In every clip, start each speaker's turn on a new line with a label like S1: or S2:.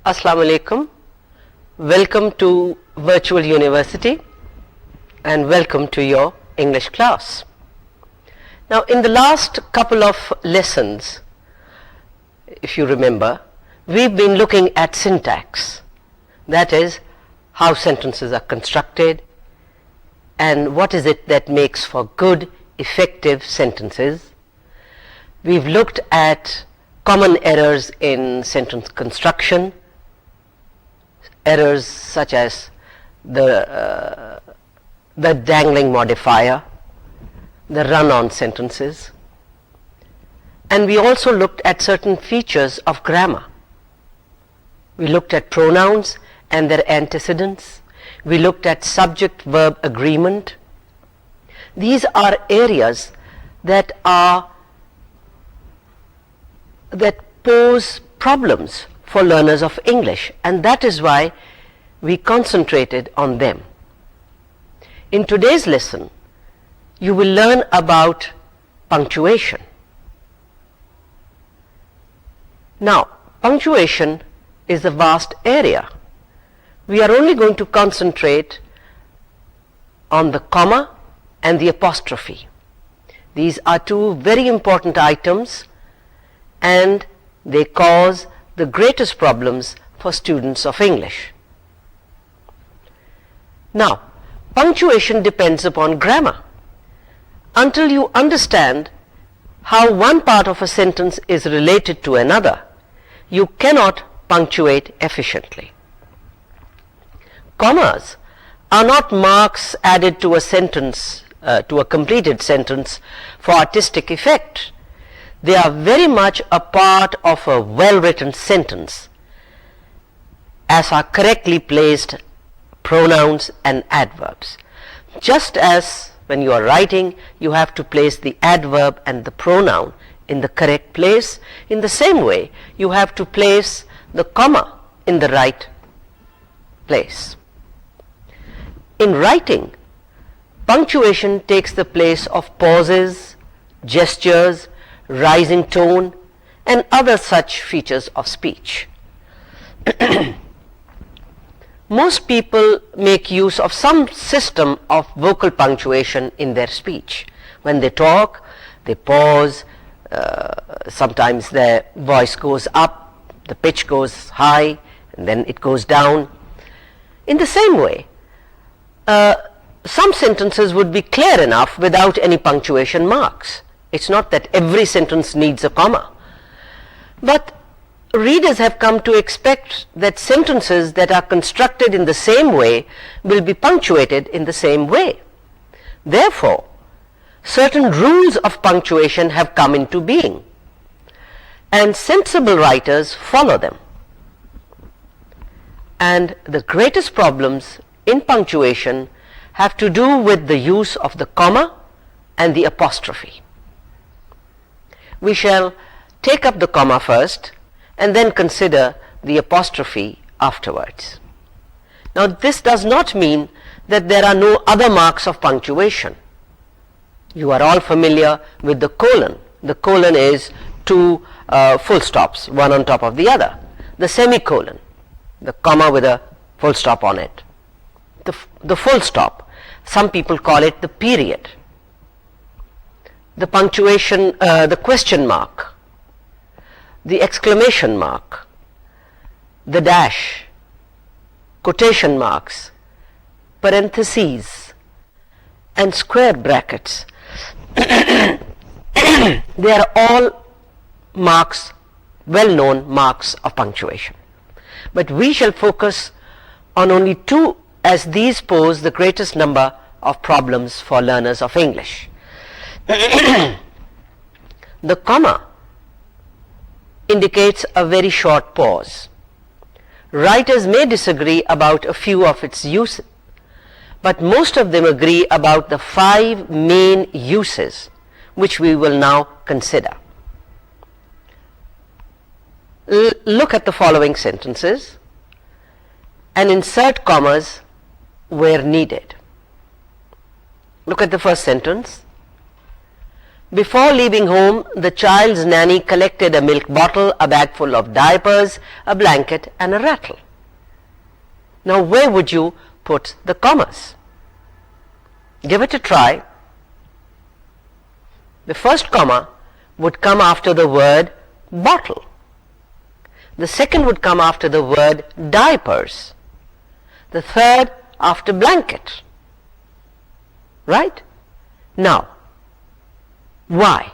S1: Assalamu alaikum. Welcome to Virtual University and welcome to your English class. Now, in the last couple of lessons, if you remember, we've been looking at syntax. That is, how sentences are constructed and what is it that makes for good, effective sentences. We've looked at common errors in sentence construction, errors such as the dangling modifier, the run-on sentences, and we also looked at certain features of grammar. We looked at pronouns and their antecedents. We looked at subject-verb agreement. These are areas that pose problems for learners of English, and that is why we concentrated on them. In today's lesson, you will learn about punctuation. Now, punctuation is a vast area. We are only going to concentrate on the comma and the apostrophe. These are two very important items, and they cause the greatest problems for students of English. Now, punctuation depends upon grammar. Until you understand how one part of a sentence is related to another, you cannot punctuate efficiently. Commas are not marks added to a sentence, to a completed sentence for artistic effect. They are very much a part of a well-written sentence, as are correctly placed pronouns and adverbs. Just as when you are writing, you have to place the adverb and the pronoun in the correct place, in the same way, you have to place the comma in the right place. In writing, punctuation takes the place of pauses, gestures, rising tone, and other such features of speech. Most people make use of some system of vocal punctuation in their speech. When they talk, they pause, sometimes their voice goes up, the pitch goes high, and then it goes down. In the same way, some sentences would be clear enough without any punctuation marks. It's not that every sentence needs a comma, but readers have come to expect that sentences that are constructed in the same way will be punctuated in the same way. Therefore, certain rules of punctuation have come into being, and sensible writers follow them. And the greatest problems in punctuation have to do with the use of the comma and the apostrophe. We shall take up the comma first and then consider the apostrophe afterwards. Now, this does not mean that there are no other marks of punctuation. You are all familiar with the colon. The colon is two full stops, one on top of the other. The semicolon, the comma with a full stop on it. The full stop, some people call it the period. The punctuation, the question mark, the exclamation mark, the dash, quotation marks, parentheses, and square brackets. They are all marks, well-known marks of punctuation. But we shall focus on only two, as these pose the greatest number of problems for learners of English. The comma indicates a very short pause. Writers may disagree about a few of its uses, but most of them agree about the 5 main uses, which we will now consider. Look at the following sentences and insert commas where needed. Look at the first sentence. Before leaving home, the child's nanny collected a milk bottle, a bag full of diapers, a blanket and a rattle. Now where would you put the commas? Give it a try. The first comma would come after the word bottle. The second would come after the word diapers. The third after blanket. Right? Now, why?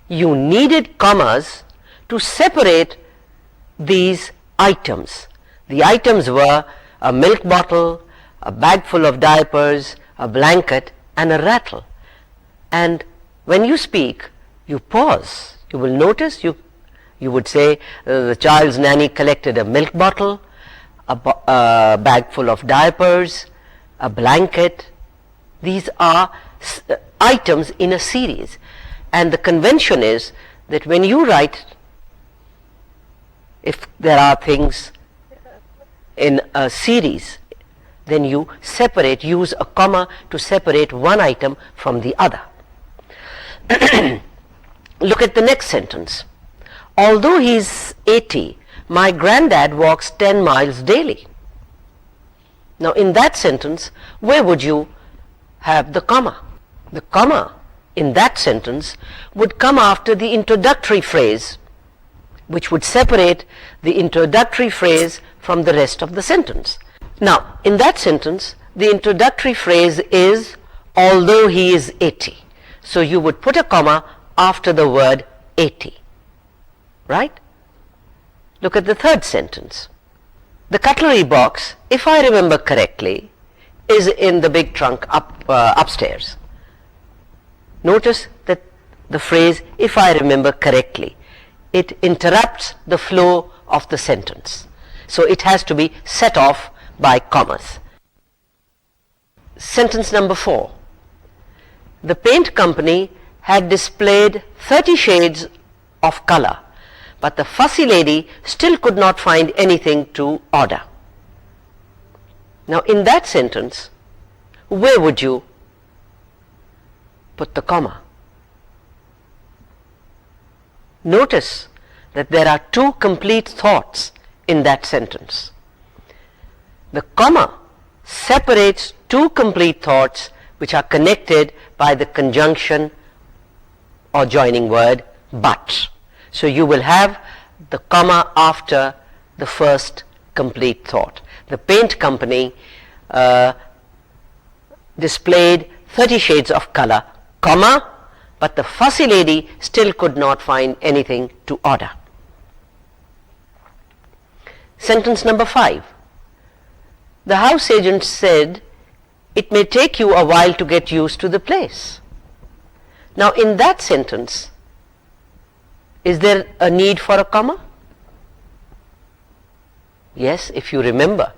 S1: You needed commas to separate these items. The items were a milk bottle, a bag full of diapers, a blanket and a rattle. And when you speak, you pause. You will notice you would say the child's nanny collected a milk bottle, a bag full of diapers, a blanket. These are items in a series. And the convention is that when you write, if there are things in a series, then you separate, use a comma to separate one item from the other. Look at the next sentence. Although he's 80, my granddad walks 10 miles daily. Now in that sentence, where would you have the comma? The comma in that sentence would come after the introductory phrase, which would separate the introductory phrase from the rest of the sentence. Now, in that sentence, the introductory phrase is, although he is 80. So you would put a comma after the word 80. Right? Look at the third sentence. The cutlery box, if I remember correctly, is in the big trunk upstairs. Notice that the phrase, if I remember correctly, it interrupts the flow of the sentence. So it has to be set off by commas. Sentence number 4. The paint company had displayed 30 shades of color, but the fussy lady still could not find anything to order. Now in that sentence, where would you put the comma? Notice that there are two complete thoughts in that sentence. The comma separates two complete thoughts which are connected by the conjunction or joining word but. So you will have the comma after the first complete thought. The paint company displayed 30 shades of color, comma, but the fussy lady still could not find anything to order. Sentence number 5. The house agent said, it may take you a while to get used to the place. Now in that sentence, is there a need for a comma? Yes, if you remember.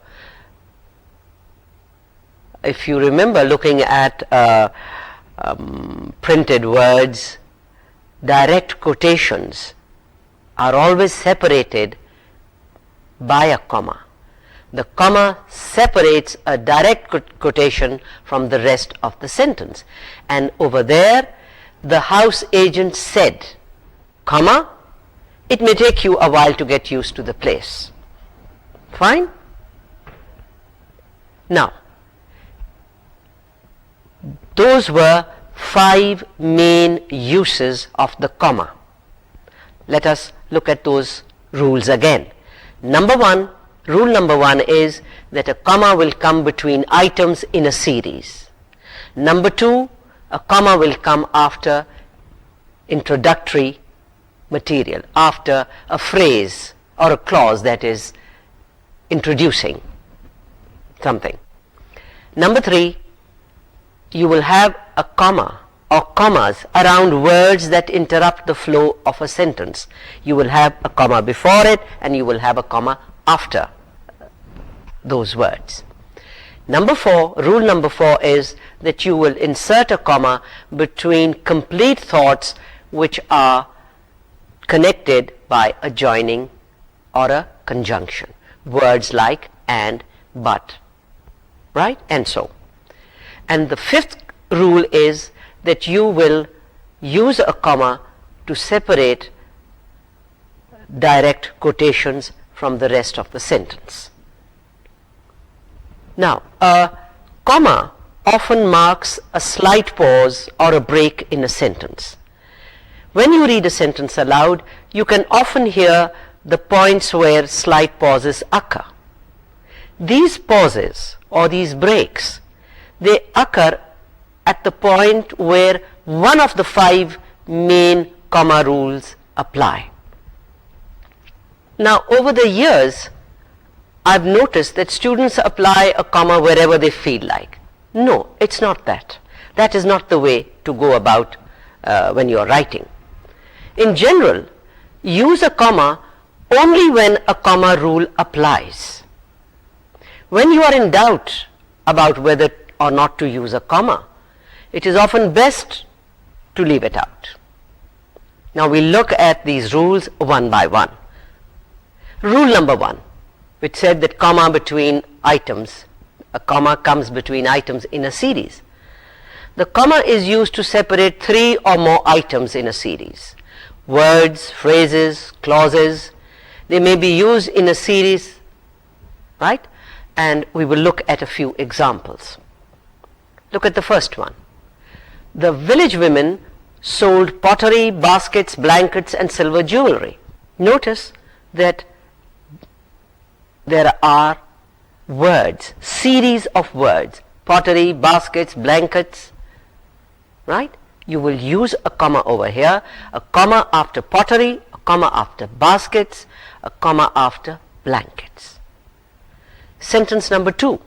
S1: If you remember looking at printed words, direct quotations are always separated by a comma. The comma separates a direct quotation from the rest of the sentence. And over there, the house agent said, comma, it may take you a while to get used to the place. Fine? Now, those were 5 main uses of the comma. Let us look at those rules again. Rule number 1 is that a comma will come between items in a series. Number 2, a comma will come after introductory material, after a phrase or a clause that is introducing something. Number 3, you will have a comma or commas around words that interrupt the flow of a sentence. You will have a comma before it and you will have a comma after those words. Rule number 4 is that you will insert a comma between complete thoughts which are connected by a joining or a conjunction. Words like and, but, right? And so. And the 5th rule is that you will use a comma to separate direct quotations from the rest of the sentence. Now, a comma often marks a slight pause or a break in a sentence. When you read a sentence aloud, you can often hear the points where slight pauses occur. These pauses or these breaks, they occur at the point where one of the 5 main comma rules apply. Now, over the years, I've noticed that students apply a comma wherever they feel like. No, it's not that. That is not the way to go about when you are writing. In general, use a comma only when a comma rule applies. When you are in doubt about whether or not to use a comma, it is often best to leave it out. Now we'll look at these rules one by one. Rule number 1, which said that comma between items, a comma comes between items in a series. The comma is used to separate 3 or more items in a series. Words, phrases, clauses, they may be used in a series, right? And we will look at a few examples. Look at the first one. The village women sold pottery, baskets, blankets and silver jewelry. Notice that there are words, series of words, pottery, baskets, blankets, right? You will use a comma over here, a comma after pottery, a comma after baskets, a comma after blankets. Sentence number 2.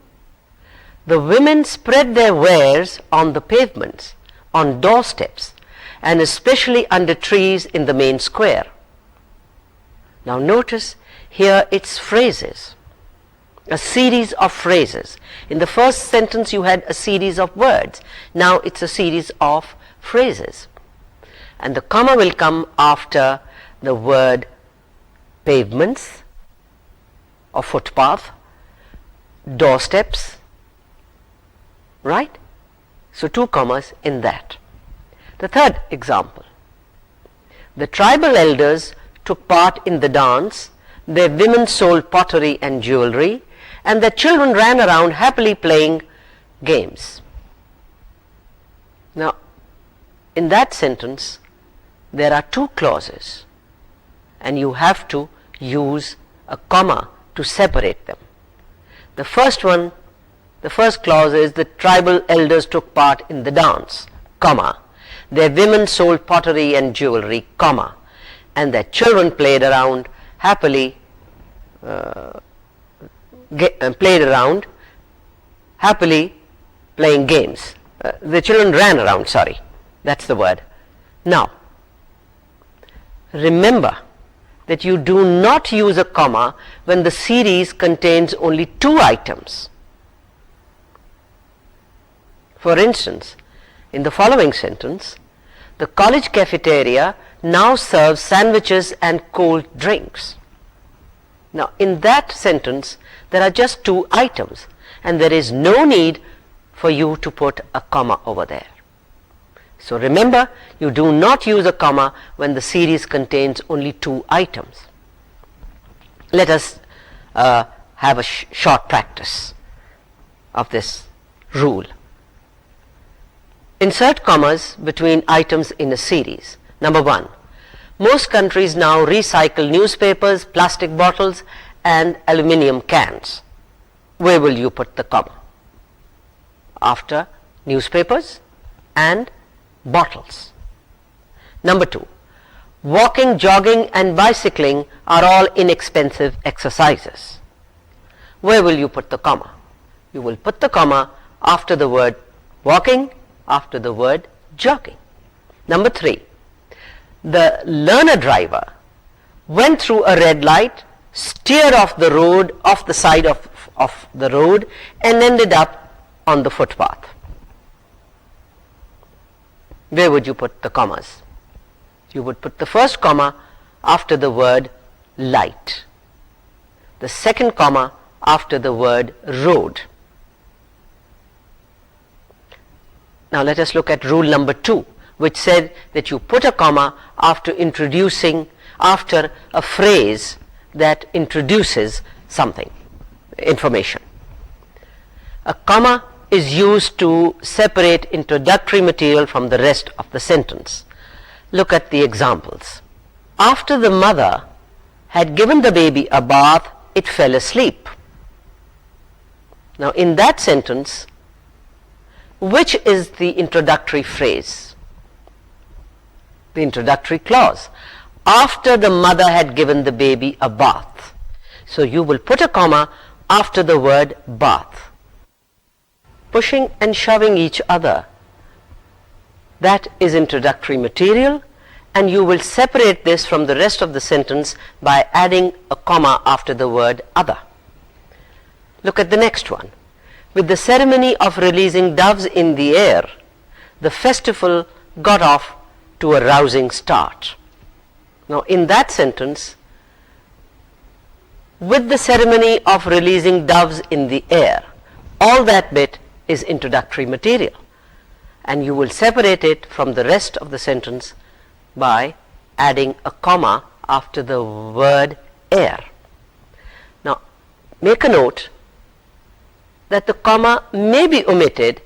S1: The women spread their wares on the pavements, on doorsteps, and especially under trees in the main square. Now notice here it's phrases, a series of phrases. In the first sentence you had a series of words. Now it's a series of phrases. And the comma will come after the word pavements or footpath, doorsteps, right? So 2 commas in that. The third example. The tribal elders took part in the dance, their women sold pottery and jewelry, and their children ran around happily playing games. Now, in that sentence, there are 2 clauses, and you have to use a comma to separate them. The first one, the first clause is the tribal elders took part in the dance, comma. Their women sold pottery and jewelry, comma. And their children played around happily, happily playing games. The children ran around, sorry, that's the word. Now, remember that you do not use a comma when the series contains only 2 items. For instance, in the following sentence, the college cafeteria now serves sandwiches and cold drinks. Now, in that sentence, there are just 2 items, and there is no need for you to put a comma over there. So remember, you do not use a comma when the series contains only 2 items. Let us have a short practice of this rule. Insert commas between items in a series. Number 1. Most countries now recycle newspapers, plastic bottles and aluminium cans. Where will you put the comma? After newspapers and bottles. Number 2. Walking, jogging and bicycling are all inexpensive exercises. Where will you put the comma? You will put the comma after the word walking, after the word jogging. Number 3. The learner driver went through a red light, steered off the road, off the side of the road, and ended up on the footpath. Where would you put the commas? You would put the first comma after the word light, the second comma after the word road. Now let us look at rule number 2, which said that you put a comma after a phrase that introduces something, information. A comma is used to separate introductory material from the rest of the sentence. Look at the examples. After the mother had given the baby a bath, it fell asleep. Now in that sentence, which is the introductory phrase? The introductory clause. After the mother had given the baby a bath. So you will put a comma after the word bath. Pushing and shoving each other, that is introductory material, and you will separate this from the rest of the sentence by adding a comma after the word other. Look at the next one. With the ceremony of releasing doves in the air, the festival got off to a rousing start. Now in that sentence, with the ceremony of releasing doves in the air, all that bit is introductory material, and you will separate it from the rest of the sentence by adding a comma after the word air. Now make a note that the comma may be omitted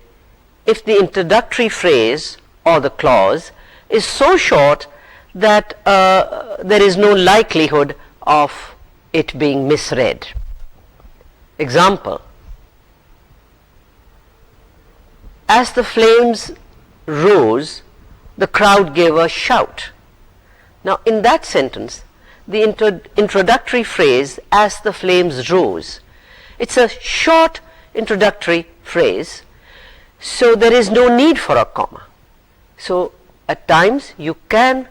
S1: if the introductory phrase or the clause is so short that there is no likelihood of it being misread. Example: as the flames rose, the crowd gave a shout. Now in that sentence, the introductory phrase, as the flames rose, it's a short introductory phrase, so there is no need for a comma. So at times you can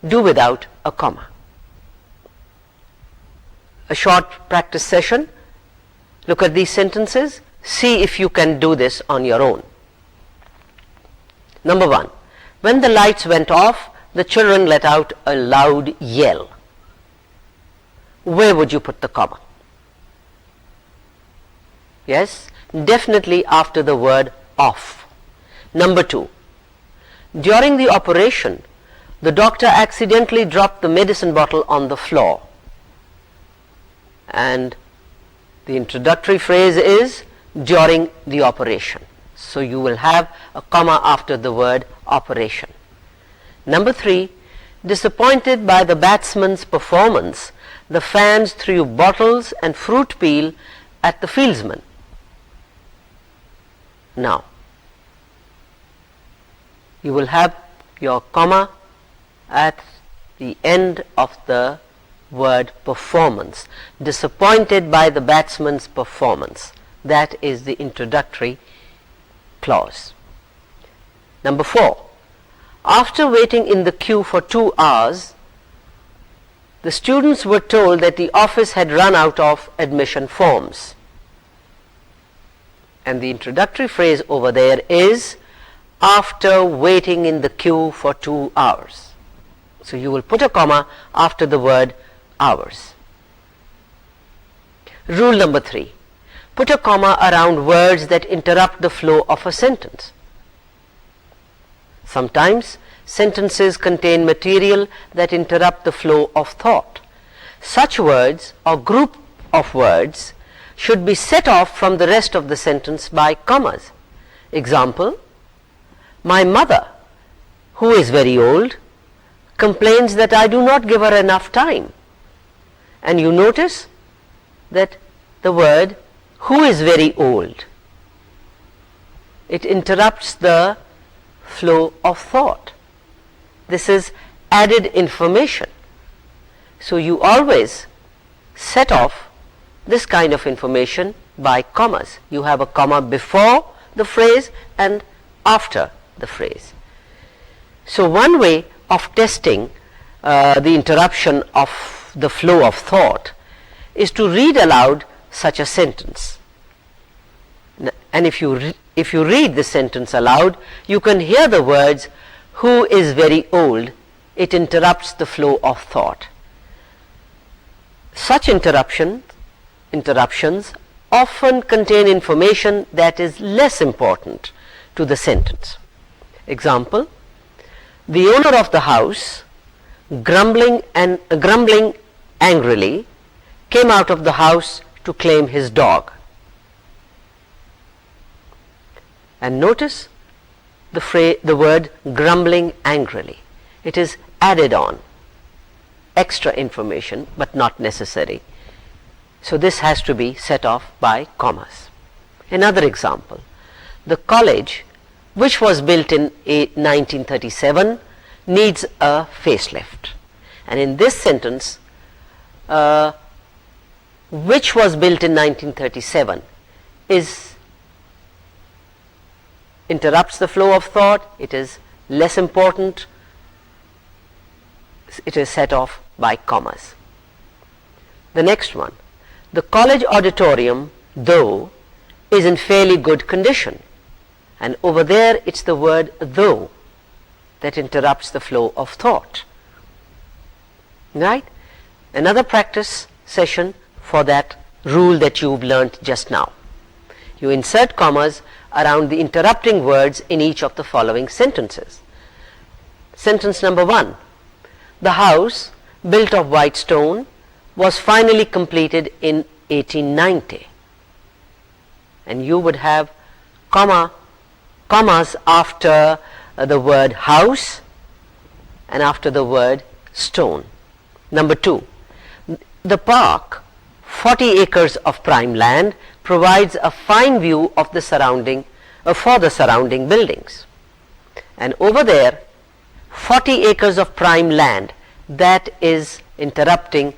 S1: do without a comma. A short practice session. Look at these sentences. See if you can do this on your own. Number 1. When the lights went off, the children let out a loud yell. Where would you put the comma? Yes, definitely after the word off. Number 2. During the operation, the doctor accidentally dropped the medicine bottle on the floor. And the introductory phrase is during the operation. So you will have a comma after the word operation. Number 3. Disappointed by the batsman's performance, the fans threw bottles and fruit peel at the fieldsman. Now, you will have your comma at the end of the word performance. Disappointed by the batsman's performance. That is the introductory clause. Number 4. After waiting in the queue for 2 hours, the students were told that the office had run out of admission forms. And the introductory phrase over there is after waiting in the queue for 2 hours. So you will put a comma after the word hours. Rule number 3. Put a comma around words that interrupt the flow of a sentence. Sometimes sentences contain material that interrupt the flow of thought. Such words or group of words should be set off from the rest of the sentence by commas. Example: my mother, who is very old, complains that I do not give her enough time. And you notice that the word who is very old, it interrupts the flow of thought. This is added information. So you always set off this kind of information by commas. You have a comma before the phrase and after the phrase. So one way of testing the interruption of the flow of thought is to read aloud such a sentence. And if you read the sentence aloud, you can hear the words who is very old. It interrupts the flow of thought. Such interruptions often contain information that is less important to the sentence. Example: The owner of the house, grumbling angrily, came out of the house to claim his dog. And notice the word grumbling angrily. It is added on, extra information, but not necessary. So this has to be set off by commas. Another example, the college, which was built in 1937, needs a facelift. And in this sentence, which was built in 1937 interrupts the flow of thought. It is less important. It is set off by commas. The next one, the college auditorium, though, is in fairly good condition. And over there it's the word though that interrupts the flow of thought. Right? Another practice session for that rule that you've learnt just now. You insert commas around the interrupting words in each of the following sentences. Sentence number 1. The house, built of white stone, was finally completed in 1890. And you would have commas after the word house and after the word stone. Number 2. The park, 40 acres of prime land, provides a fine view of the surrounding buildings. And over there, 40 acres of prime land, that is interrupting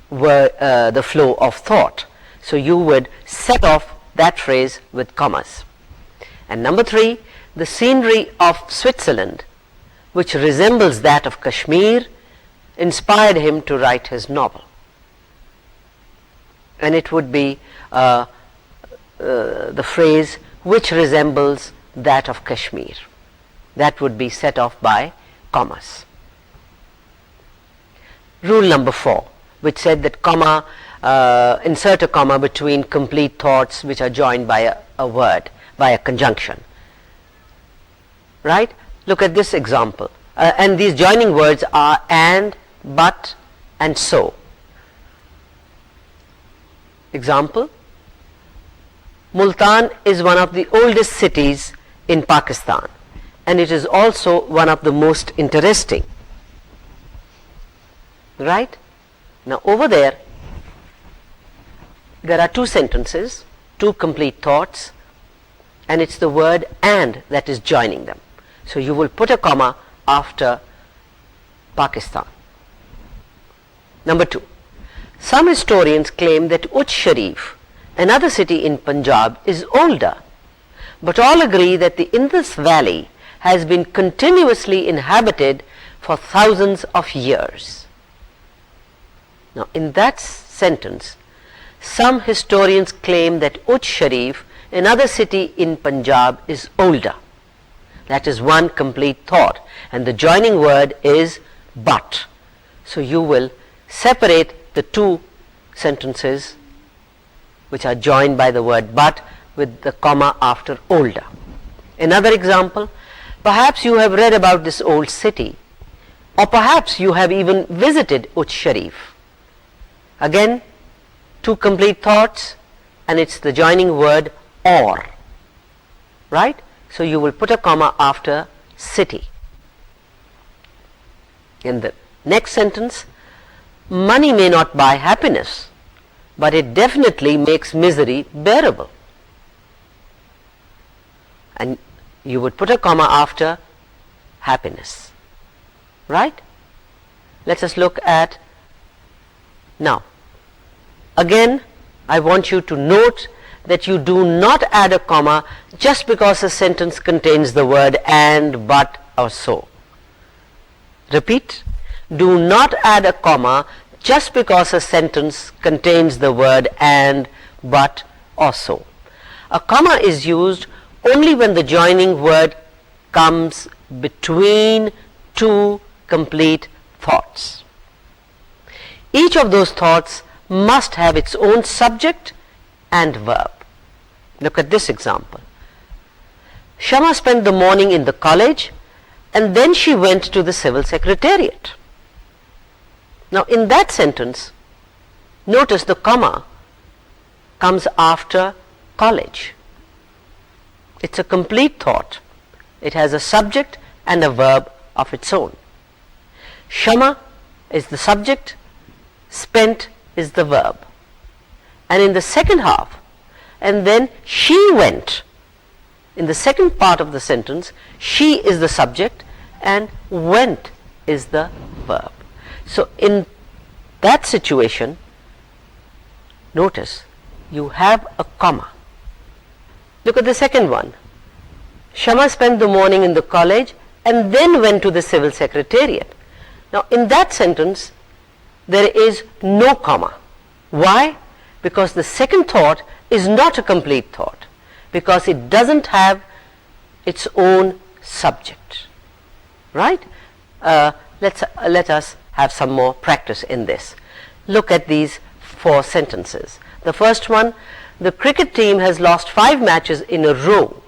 S1: the flow of thought. So you would set off that phrase with commas. And number 3, the scenery of Switzerland, which resembles that of Kashmir, inspired him to write his novel. And it would be the phrase which resembles that of Kashmir. That would be set off by commas. Rule number 4, which said that insert a comma between complete thoughts which are joined by a word, by a conjunction. Right? Look at this example. And these joining words are and, but, and so. Example, Multan is one of the oldest cities in Pakistan, and it is also one of the most interesting. Right? Now over there are two sentences, two complete thoughts, and it's the word and that is joining them. So you will put a comma after Pakistan. Number 2. Some historians claim that Uch Sharif, another city in Punjab, is older, but all agree that the Indus Valley has been continuously inhabited for thousands of years. Now in that sentence, some historians claim that Uch Sharif, another city in Punjab, is older. That is one complete thought, and the joining word is but. So you will separate the two sentences which are joined by the word but with the comma after older. Another example, perhaps you have read about this old city, or perhaps you have even visited Uch Sharif. Again, two complete thoughts, and it's the joining word or. Right? So you will put a comma after city. In the next sentence, money may not buy happiness, but it definitely makes misery bearable. And you would put a comma after happiness. Right? Let us look at now. Again, I want you to note that you do not add a comma just because a sentence contains the word and, but, or so. Repeat. Do not add a comma just because a sentence contains the word and, but, or so. A comma is used only when the joining word comes between two complete thoughts. Each of those thoughts must have its own subject and verb. Look at this example. Shama spent the morning in the college and then she went to the civil secretariat. Now in that sentence, notice the comma comes after college. It's a complete thought. It has a subject and a verb of its own. Shama is the subject, spent is the verb. And in the second half, and then she went, in the second part of the sentence, she is the subject and went is the verb. So in that situation, notice you have a comma. Look at the second one. Shama spent the morning in the college and then went to the civil secretariat. Now in that sentence, there is no comma. Why? Because the second thought is not a complete thought, because it doesn't have its own subject. Right? Let us have some more practice in this. Look at these 4 sentences. The first one, the cricket team has lost 5 matches in a row,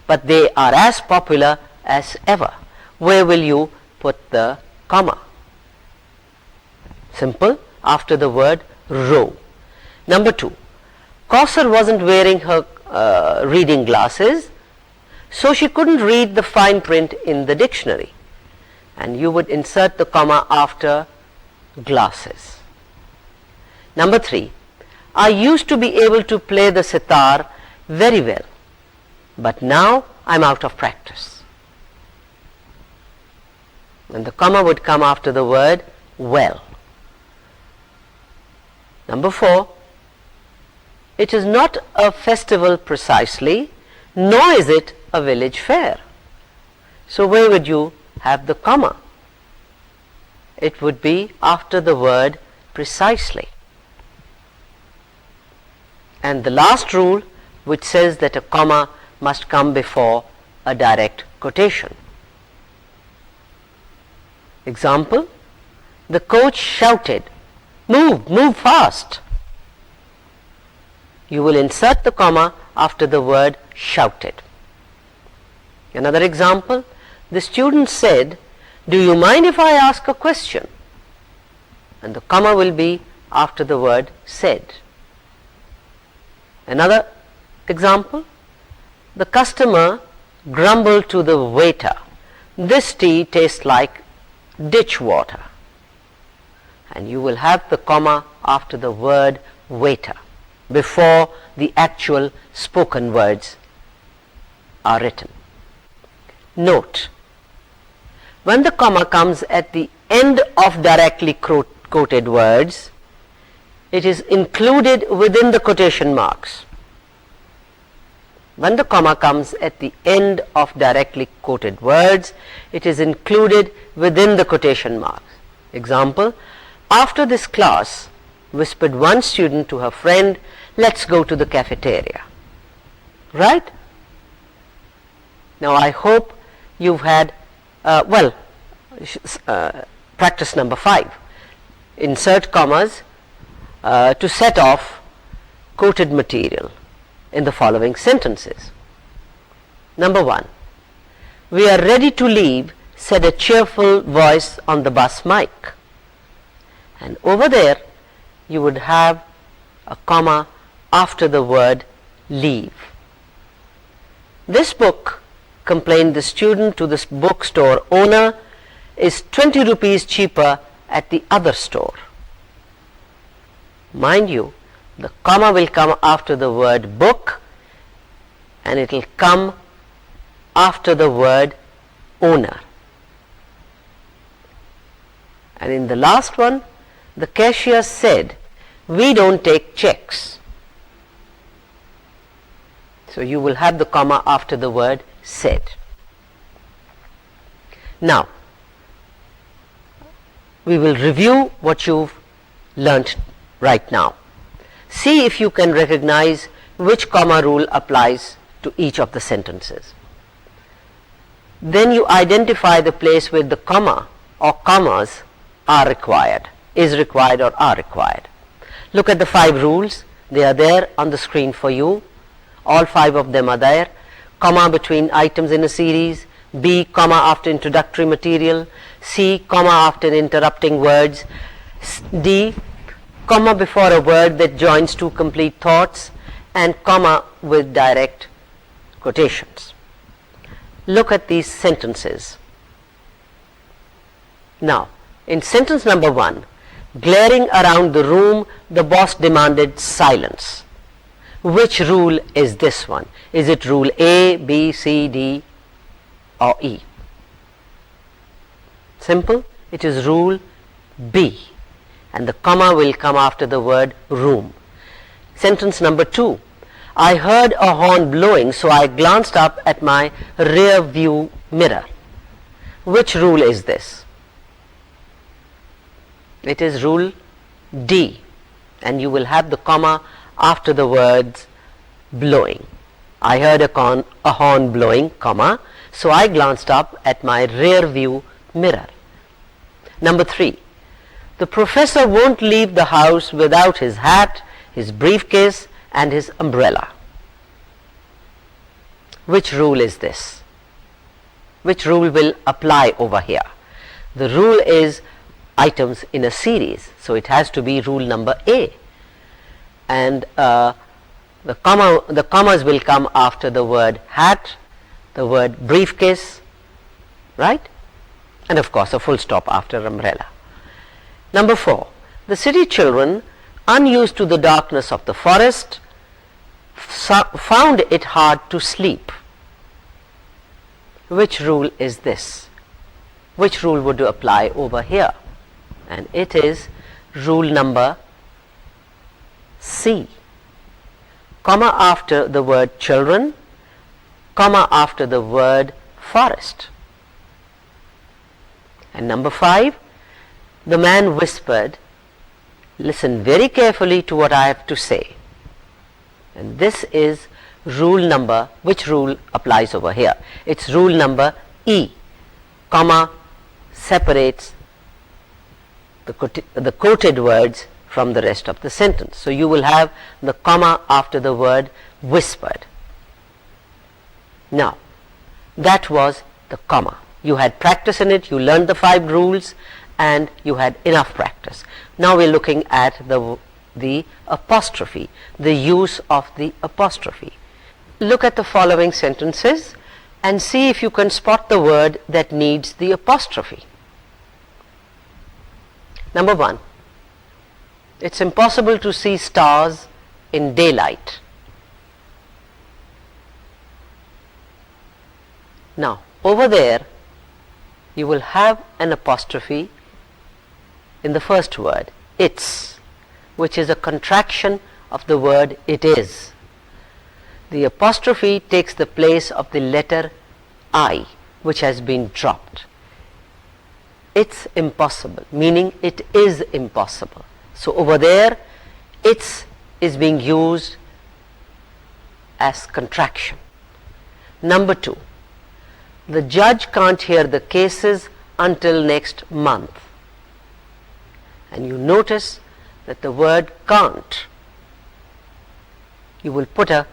S1: but they are as popular as ever. Where will you put the comma? Simple, after the word row. Number 2, Kausar wasn't wearing her reading glasses, so she couldn't read the fine print in the dictionary. And you would insert the comma after glasses. Number 3, I used to be able to play the sitar very well, but now I'm out of practice. And the comma would come after the word well. Number 4, it is not a festival precisely, nor is it a village fair. So where would you have the comma? It would be after the word precisely. And the last rule, which says that a comma must come before a direct quotation. Example, the coach shouted, "Move, move fast." You will insert the comma after the word shouted. Another example, the student said, "Do you mind if I ask a question?" And the comma will be after the word said. Another example, the customer grumbled to the waiter, "This tea tastes like ditch water." And you will have the comma after the word waiter before the actual spoken words are written. Note, when the comma comes at the end of directly quoted words, it is included within the quotation marks. When the comma comes at the end of directly quoted words, it is included within the quotation marks. Example, after this class, whispered one student to her friend, "Let's go to the cafeteria." Right? Now I hope you've had, practice number 5. Insert commas to set off quoted material in the following sentences. Number 1, "We are ready to leave," said a cheerful voice on the bus mic. And over there you would have a comma after the word leave. "This book," complained the student to the bookstore owner, "is 20 rupees cheaper at the other store." Mind you, the comma will come after the word book and it will come after the word owner. And in the last one, the cashier said, "We don't take checks." So you will have the comma after the word said. Now, we will review what you've learnt right now. See if you can recognize which comma rule applies to each of the sentences. Then you identify the place where the comma or commas are required, is required or are required. Look at the 5 rules. They are there on the screen for you. All 5 of them are there. Comma between items in a series, B, comma after introductory material, C, comma after interrupting words, D, comma before a word that joins two complete thoughts, and comma with direct quotations. Look at these sentences. Now, in sentence number 1, glaring around the room, the boss demanded silence. Which rule is this one? Is it rule A, B, C, D, or E? Simple. It is rule B, and the comma will come after the word room. Sentence number 2, I heard a horn blowing, so I glanced up at my rear view mirror. Which rule is this? It is rule D, and you will have the comma after the words blowing. I heard a horn blowing, comma, so I glanced up at my rear view mirror. Number 3, the professor won't leave the house without his hat, his briefcase, and his umbrella. Which rule is this? Which rule will apply over here? The rule is items in a series, so it has to be rule number A, and the commas will come after the word hat, the word briefcase, right, and of course a full stop after umbrella. Number 4, the city children, unused to the darkness of the forest, found it hard to sleep. Which rule is this? Which rule would apply over here? And it is rule number C, comma after the word children, comma after the word forest. And number 5, the man whispered, listen very carefully to what I have to say. And this is rule number, which rule applies over here? It's rule number E, comma separates the quoted words from the rest of the sentence. So you will have the comma after the word whispered. Now, that was the comma. You had practice in it, you learned the 5 rules, and you had enough practice. Now we're looking at the apostrophe, the use of the apostrophe. Look at the following sentences and see if you can spot the word that needs the apostrophe. Number 1, it's impossible to see stars in daylight. Now, over there, you will have an apostrophe in the first word, it's, which is a contraction of the word it is. The apostrophe takes the place of the letter I, which has been dropped. It's impossible, meaning it is impossible. So over there, it's is being used as contraction. Number 2, the judge can't hear the cases until next month. And you notice that the word can't, you will put a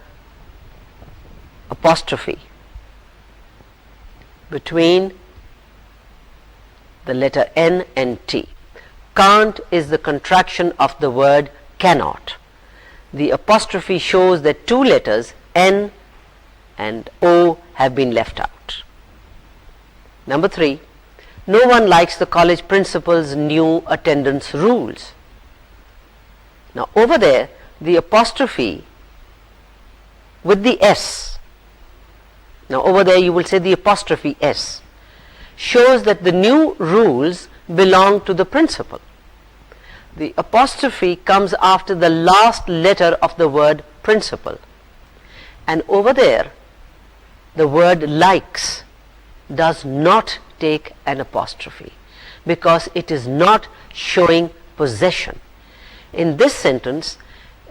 S1: apostrophe between the letter N and T. Can't is the contraction of the word cannot. The apostrophe shows that 2 letters N and O have been left out. Number 3, no one likes the college principal's new attendance rules. Now over there, the apostrophe with the S, now over there you will say the apostrophe S, shows that the new rules belong to the principal. The apostrophe comes after the last letter of the word principal, and over there the word likes does not take an apostrophe because it is not showing possession. In this sentence,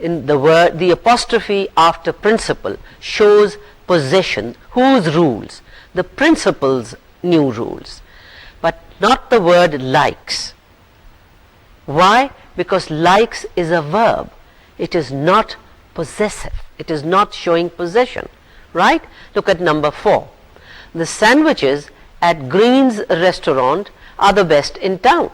S1: in the apostrophe after principal shows possession. Whose rules? The principal's new rules, but not the word likes. Why? Because likes is a verb. It is not possessive. It is not showing possession, right? Look at number 4. the sandwiches at Green's restaurant are the best in town.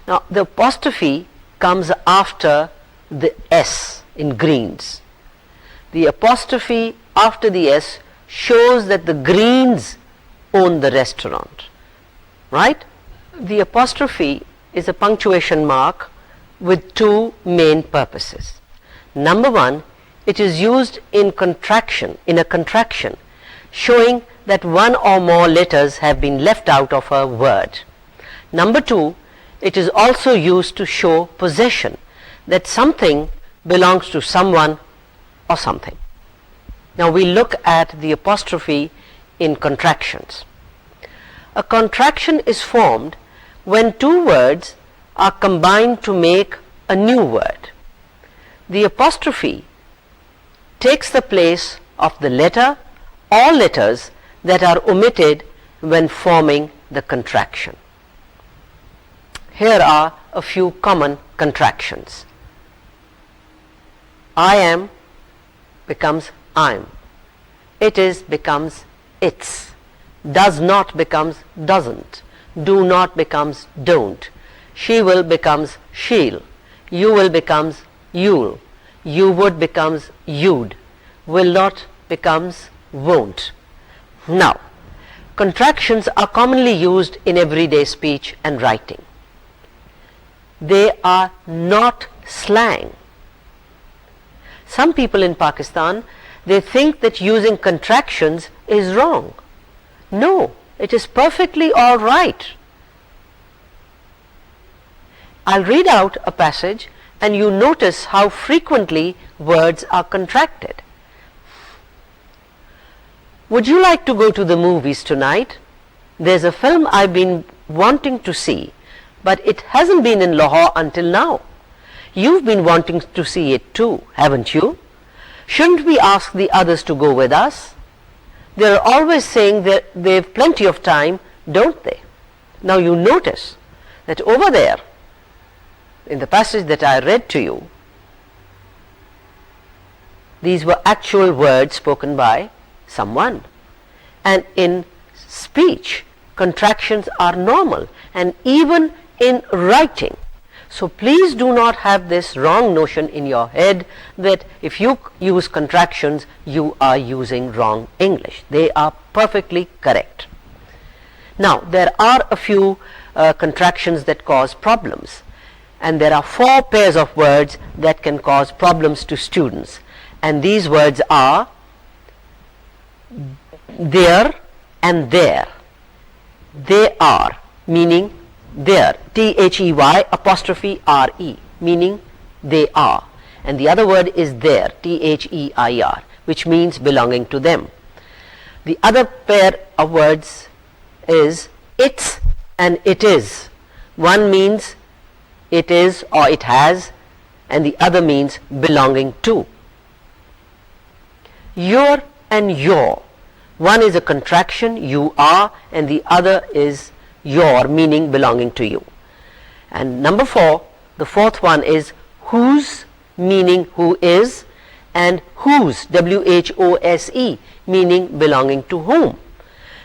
S1: Now the apostrophe comes after the S in Green's. The apostrophe after the S shows that the Greens own the restaurant, right? The apostrophe is a punctuation mark with two main purposes. Number one, it is used in a contraction, showing that one or more letters have been left out of a word. Number two, it is also used to show possession, that something belongs to someone or something. Now we look at the apostrophe in contractions. A contraction is formed when two words are combined to make a new word. The apostrophe takes the place of the letter or letters that are omitted when forming the contraction. Here are a few common contractions. I am becomes I'm. It is becomes it's. Does not becomes doesn't. Do not becomes don't. She will becomes she'll. You will becomes you'll. You would becomes you'd. Will not becomes won't. Now, contractions are commonly used in everyday speech and writing. They are not slang. Some people in Pakistan, they think that using contractions is wrong. No, it is perfectly all right. I'll read out a passage and you notice how frequently words are contracted. Would you like to go to the movies tonight? There's a film I've been wanting to see, but it hasn't been in Lahore until now. You've been wanting to see it too, haven't you? Shouldn't we ask the others to go with us? They're always saying that they've plenty of time, don't they? Now you notice that over there, in the passage that I read to you, these were actual words spoken by someone. And in speech, contractions are normal, and even in writing. So please do not have this wrong notion in your head that if you use contractions, you are using wrong English. They are perfectly correct. Now, there are a few contractions that cause problems. And there are 4 pairs of words that can cause problems to students. And these words are there and there. They are, meaning there, T-H-E-Y apostrophe R-E, meaning they are. And the other word is there, T-H-E-I-R, which means belonging to them. The other pair of words is it's and it is. One means it is or it has, and the other means belonging to. Your and your. One is a contraction, you are, and the other is your, meaning belonging to you. And number 4, the fourth one is whose, meaning who is, and whose, W-H-O-S-E, meaning belonging to whom.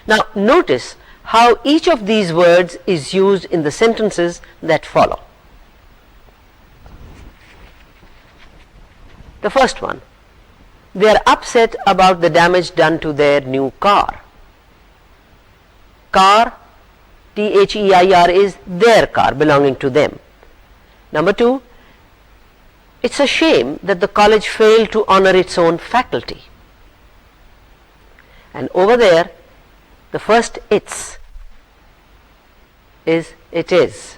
S1: Now notice how each of these words is used in the sentences that follow. The first one, they are upset about the damage done to their new car. Car, T-H-E-I-R, is their car, belonging to them. Number 2, it's a shame that the college failed to honor its own faculty. And over there, the first it's is it is,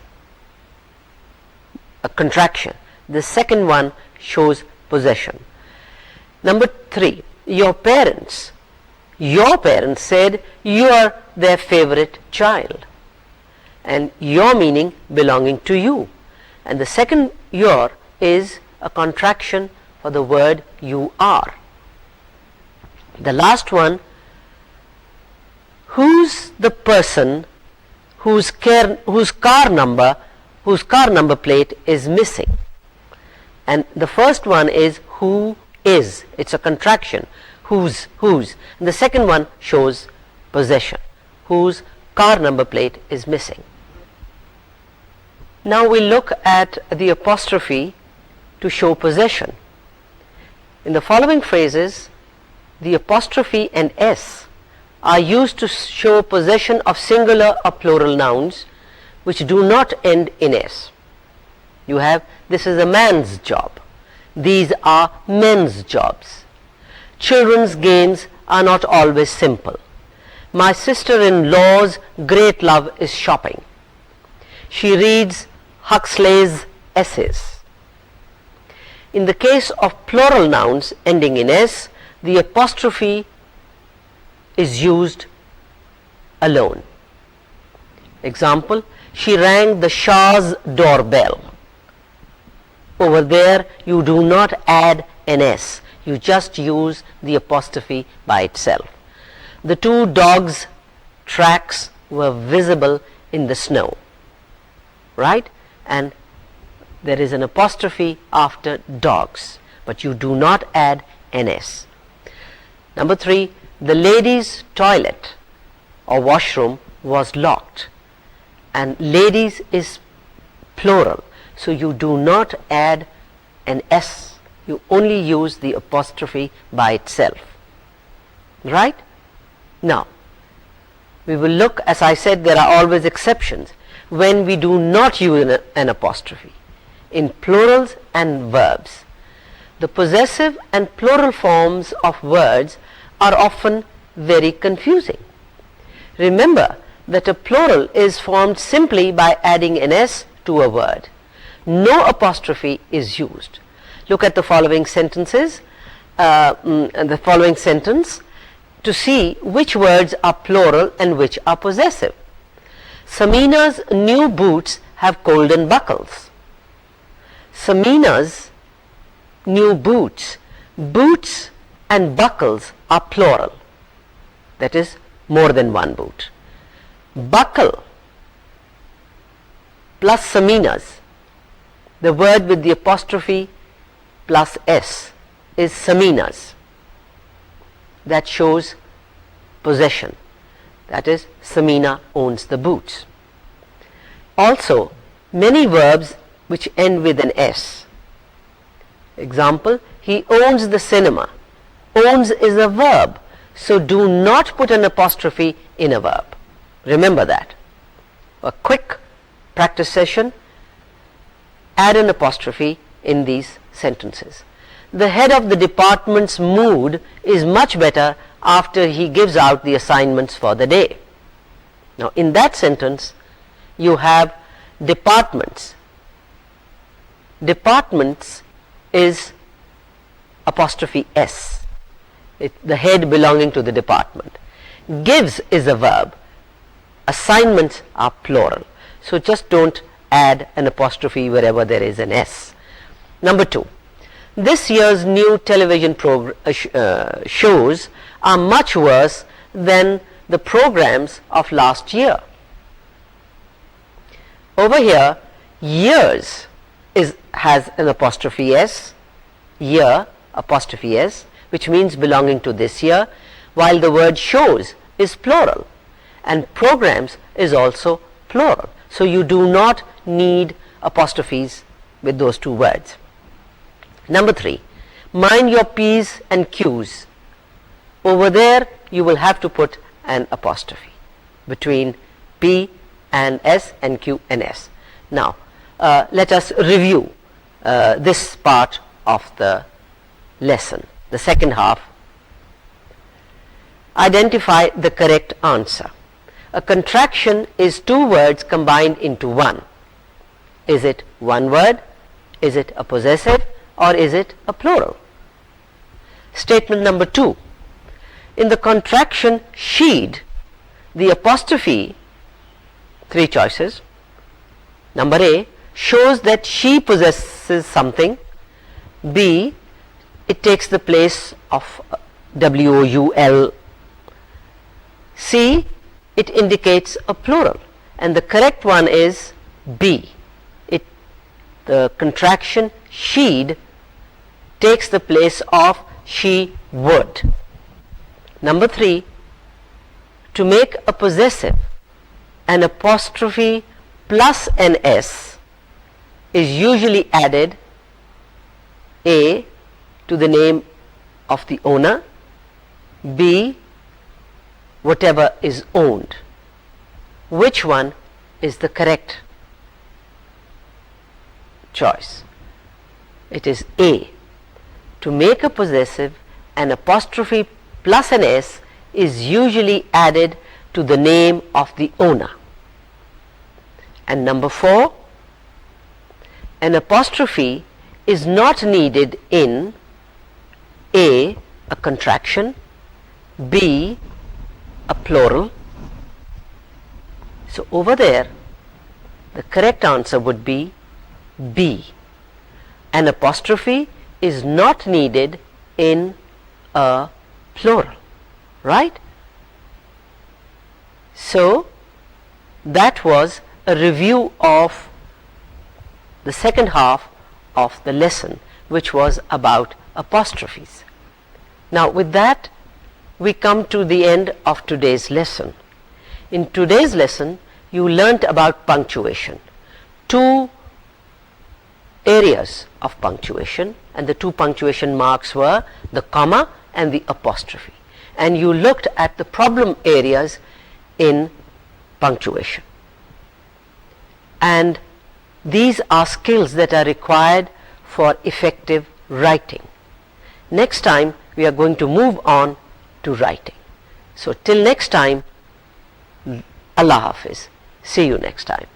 S1: a contraction. The second one shows possession. Number 3, your parents said you are their favorite child, and your meaning belonging to you. And the second your is a contraction for the word you are. The last one, who's the person whose car number plate is missing. And the first one is who is. It's a contraction. whose. And the second one shows possession, whose car number plate is missing. Now we look at the apostrophe to show possession. In the following phrases, the apostrophe and s are used to show possession of singular or plural nouns which do not end in s. You have, this is a man's job. These are men's jobs. Children's games are not always simple. My sister-in-law's great love is shopping. She reads Huxley's essays. In the case of plural nouns ending in s, the apostrophe is used alone. Example, she rang the Shah's doorbell. Over there you do not add an s, you just use the apostrophe by itself. The two dogs' tracks were visible in the snow, right? And there is an apostrophe after dogs, but you do not add an s. Number 3, the ladies' toilet or washroom was locked, and ladies is plural, so you do not add an s, you only use the apostrophe by itself, right? Now we will look, as I said, there are always exceptions when we do not use an apostrophe in plurals and verbs. The possessive and plural forms of words are often very confusing. Remember that a plural is formed simply by adding an s to a word. No apostrophe is used. Look at the following sentences, the following sentence to see which words are plural and which are possessive. Samina's new boots have golden buckles. Samina's new boots. Boots and buckles are plural. That is more than one boot. Buckle plus Samina's. The word with the apostrophe plus s is Samina's. That shows possession. That is, Samina owns the boots. Also, many verbs which end with an s. Example, he owns the cinema. Owns is a verb, so do not put an apostrophe in a verb. Remember that. A quick practice session, add an apostrophe in these sentences. The head of the department's mood is much better after he gives out the assignments for the day. Now in that sentence you have departments. Departments is apostrophe s, the head belonging to the department. Gives is a verb. Assignments are plural, so just don't add an apostrophe wherever there is an s. Number 2, this year's new television shows are much worse than the programs of last year. Over here, years has an apostrophe s, year apostrophe s, which means belonging to this year, while the word shows is plural and programs is also plural. So you do not need apostrophes with those two words. Number 3, mind your P's and Q's. Over there you will have to put an apostrophe between P and S and Q and S. Now let us review this part of the lesson, the second half. Identify the correct answer. A contraction is two words combined into one. Is it one word? Is it a possessive? Or is it a plural? Statement number 2. In the contraction she'd, the apostrophe, 3 choices. Number A, shows that she possesses something. B, it takes the place of WOUL. C, it indicates a plural. And the correct one is B. The contraction she'd takes the place of she would. Number 3, to make a possessive, an apostrophe plus an S is usually added A to the name of the owner, B whatever is owned. Which one is the correct choice? It is A. To make a possessive, an apostrophe plus an S is usually added to the name of the owner. And number 4, an apostrophe is not needed in A, a contraction, B, a plural. So over there the correct answer would be B. An apostrophe is not needed in a plural, right? So that was a review of the second half of the lesson, which was about apostrophes. Now with that we come to the end of today's lesson. In today's lesson you learnt about punctuation, 2 areas of punctuation, and the 2 punctuation marks were the comma and the apostrophe, and you looked at the problem areas in punctuation, and these are skills that are required for effective writing. Next time we are going to move on to writing. So till next time, Allah Hafiz. See you next time.